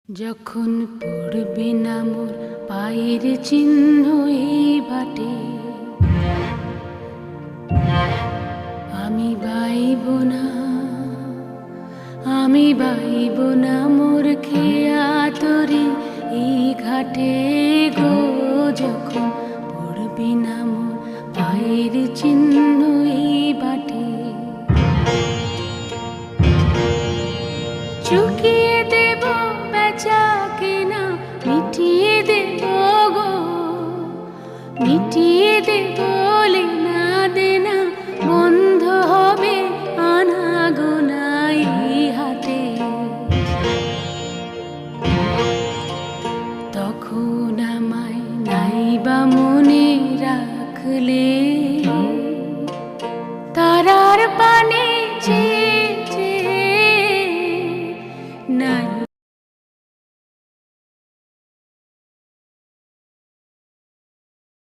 যখন পড়বে না মোর পায়ের চিহ্ন এই বাটে, আমি বাইব না, আমি বাইব না মোর খেয়া তরি এই ঘাটে গো। যখন পড়বে না মোর পায়ের চিহ্ন এই বাটে, চুকিয়ে দেব বেচা কেনা, মিটিয়ে দেব গো, মিটিয়ে দেব লেনা দেনা, বন্ধ হবে আনাগোনা এই হাতে। তখন আমায় নাইবা মনে রাখলে